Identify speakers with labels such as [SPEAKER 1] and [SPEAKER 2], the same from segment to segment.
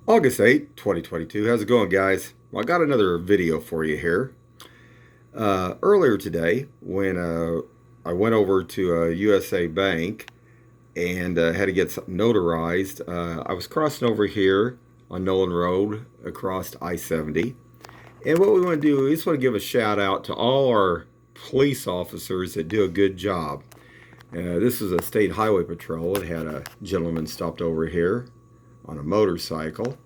[SPEAKER 1] August 8th, 2022. How's it going, guys? Well, I got another video for you here. Earlier today, when I went over to a USA Bank and had to get something notarized, I was crossing over here on Nolan Road across I-70. And what we want to do is want to give a shout out to all our police officers that do a good job. This is a state highway patrol. It had a gentleman stopped over here on a motorcycle.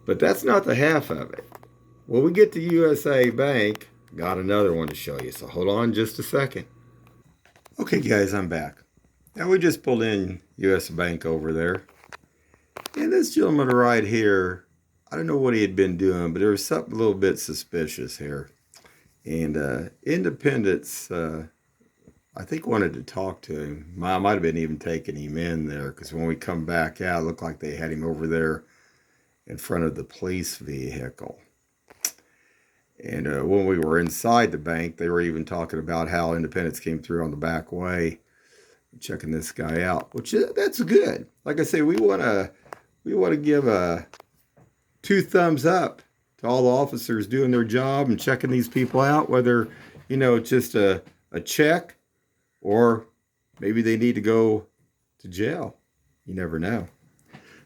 [SPEAKER 1] But that's not the half of it. When we get to USA Bank, got another one to show you. So hold on just a second. Okay, guys, I'm back. Now we just pulled in US Bank over there. And this gentleman right here, I don't know what he had been doing, but there was something a little bit suspicious here. And Independence, I think, wanted to talk to him. I might have been even taking him in there, because when we come back out, it looked like they had him over there in front of the police vehicle. And when we were inside the bank, they were even talking about how Independence came through on the back way, checking this guy out, which that's good. Like I say, we want to give a 2 thumbs up to all the officers doing their job and checking these people out, whether, it's just a check or maybe they need to go to jail. You never know.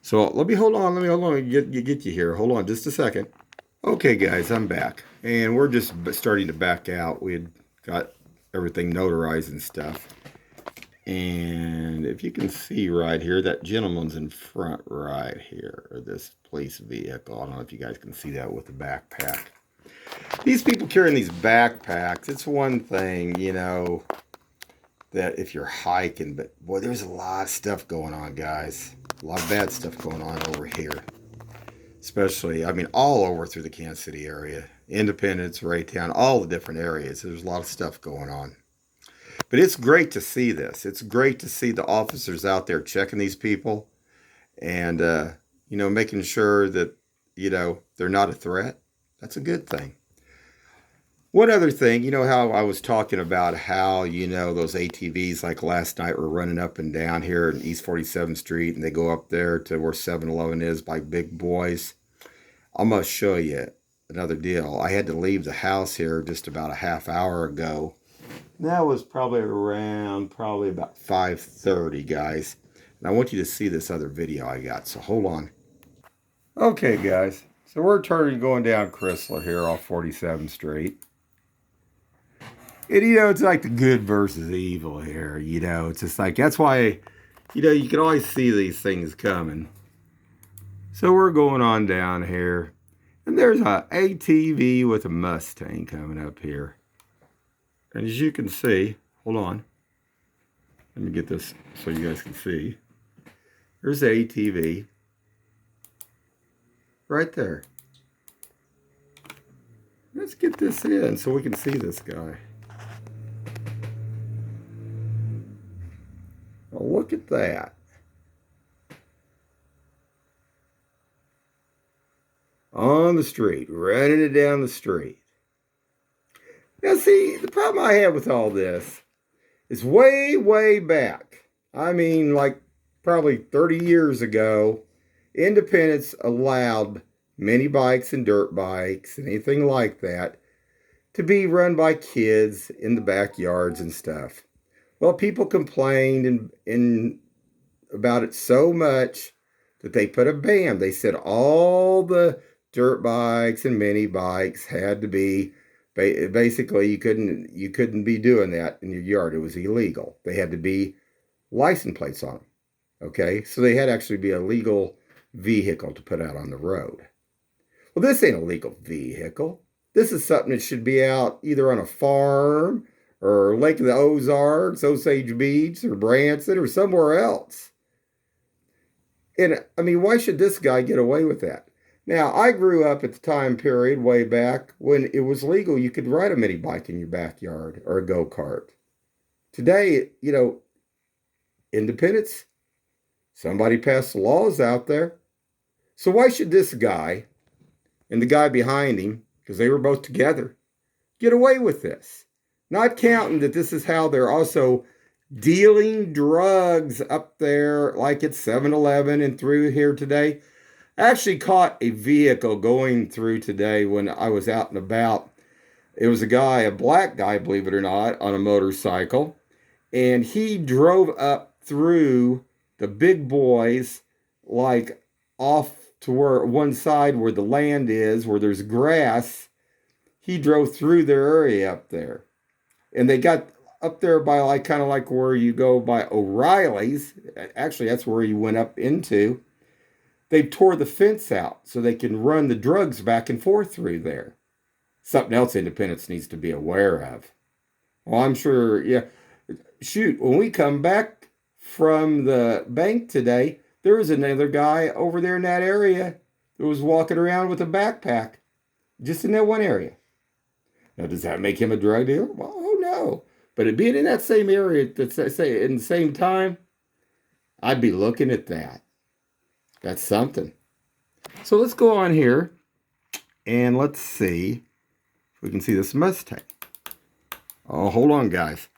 [SPEAKER 1] So let me hold on and get you here. Hold on just a second. Okay, guys, I'm back. And we're just starting to back out. We had got everything notarized and stuff. And if you can see right here, that gentleman's in front right here, or this police vehicle. I don't know if you guys can see that with the backpack. These people carrying these backpacks, it's one thing, that if you're hiking, but boy, there's a lot of stuff going on, guys. A lot of bad stuff going on over here. Especially, all over through the Kansas City area. Independence, Raytown, all the different areas. There's a lot of stuff going on. But it's great to see this. It's great to see the officers out there checking these people and, making sure that, they're not a threat. That's a good thing. One other thing, how I was talking about how, those ATVs like last night were running up and down here in East 47th Street, and they go up there to where 7-Eleven is by Big Boys. I'm going to show you another deal. I had to leave the house here just about a half hour ago. That was probably about 5:30, guys. And I want you to see this other video I got, so hold on. Okay, guys. So we're going down Crysler here off 47th Street. And, it's like the good versus evil here, It's just like, that's why, you can always see these things coming. So we're going on down here. And there's a ATV with a Mustang coming up here. And as you can see, hold on. Let me get this so you guys can see. There's the ATV. Right there. Let's get this in so we can see this guy. Well, look at that. On the street, running it down the street. Now, see, the problem I have with all this is way, way back. Like probably 30 years ago, Independence allowed mini bikes and dirt bikes and anything like that to be run by kids in the backyards and stuff. Well, people complained about it so much that they put a ban. They said all the dirt bikes and mini bikes had to be, basically you couldn't be doing that in your yard. It was illegal. They had to be license plates on them. Okay, so they had to actually be a legal vehicle to put out on the road. Well, this ain't a legal vehicle. This is something that should be out either on a farm or Lake of the Ozarks, Osage Beach, or Branson, or somewhere else. And, why should this guy get away with that? Now, I grew up at the time period way back when it was legal. You could ride a mini bike in your backyard or a go-kart. Today, Independence, somebody passed the laws out there. So why should this guy and the guy behind him, because they were both together, get away with this? Not counting that this is how they're also dealing drugs up there, like at 7-Eleven and through here today. I actually caught a vehicle going through today when I was out and about. It was a guy, a black guy, believe it or not, on a motorcycle. And he drove up through the big boys, like off to where one side where the land is, where there's grass. He drove through their area up there. And they got up there by like kind of like where you go by O'Reilly's. Actually, that's where he went up into. They tore the fence out so they can run the drugs back and forth through there. Something else Independence needs to be aware of. Well, I'm sure, yeah. Shoot, when we come back from the bank today, there was another guy over there in that area who was walking around with a backpack, just in that one area. Now, does that make him a drug dealer? Well, oh no. But it being in that same area, say in the same time, I'd be looking at that. That's something. So let's go on here and let's see if we can see this Mustang. Oh, hold on, guys.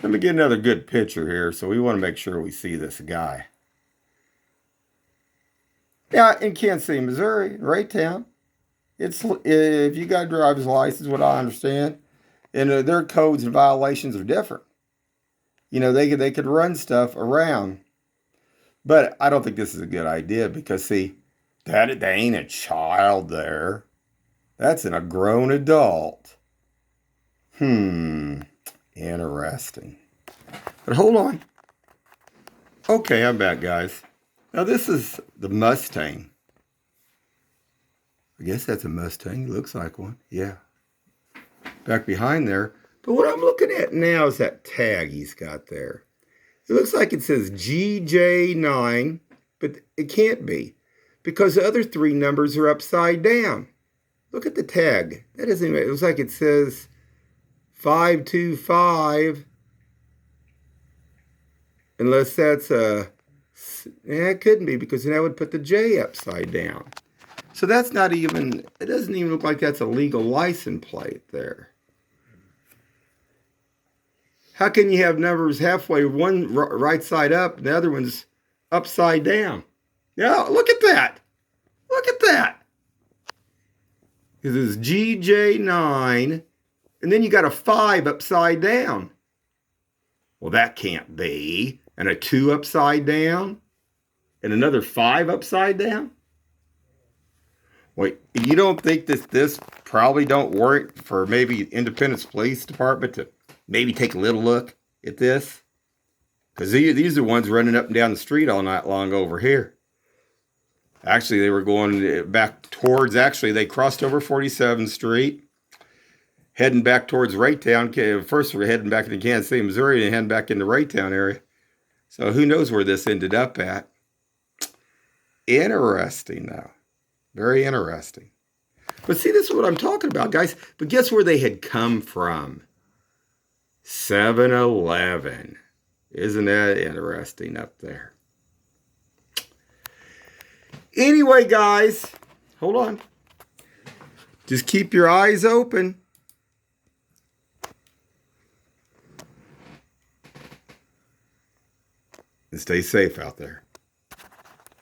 [SPEAKER 1] Let me get another good picture here, so we want to make sure we see this guy. Yeah, in Kansas City, Missouri, Raytown. It's if you got a driver's license, what I understand, and their codes and violations are different. You know, they could run stuff around, but I don't think this is a good idea because see, that ain't a child there. That's a grown adult. Interesting. But hold on. Okay, I'm back, guys. Now this is the Mustang. I guess that's a Mustang. It looks like one. Yeah. Back behind there. But what I'm looking at now is that tag he's got there. It looks like it says GJ9, but it can't be because the other three numbers are upside down. Look at the tag. That doesn't even, it looks like it says 525. Unless that's a, it couldn't be because then that would put the J upside down. So that's not even, it doesn't even look like that's a legal license plate there. How can you have numbers halfway, one right side up and the other one's upside down? Yeah, look at that. Look at that. This is GJ9, and then you got a 5 upside down. Well, that can't be. And a 2 upside down, and another 5 upside down? Wait, you don't think this probably don't work for maybe Independence Police Department to maybe take a little look at this? Because these are ones running up and down the street all night long over here. Actually, they were going back towards, actually, they crossed over 47th Street, heading back towards Raytown. First, we're heading back into Kansas City, Missouri, and heading back into Raytown area. So who knows where this ended up at. Interesting, though. Very interesting. But see, this is what I'm talking about, guys. But guess where they had come from? 7-Eleven. Isn't that interesting up there? Anyway, guys, hold on. Just keep your eyes open. And stay safe out there.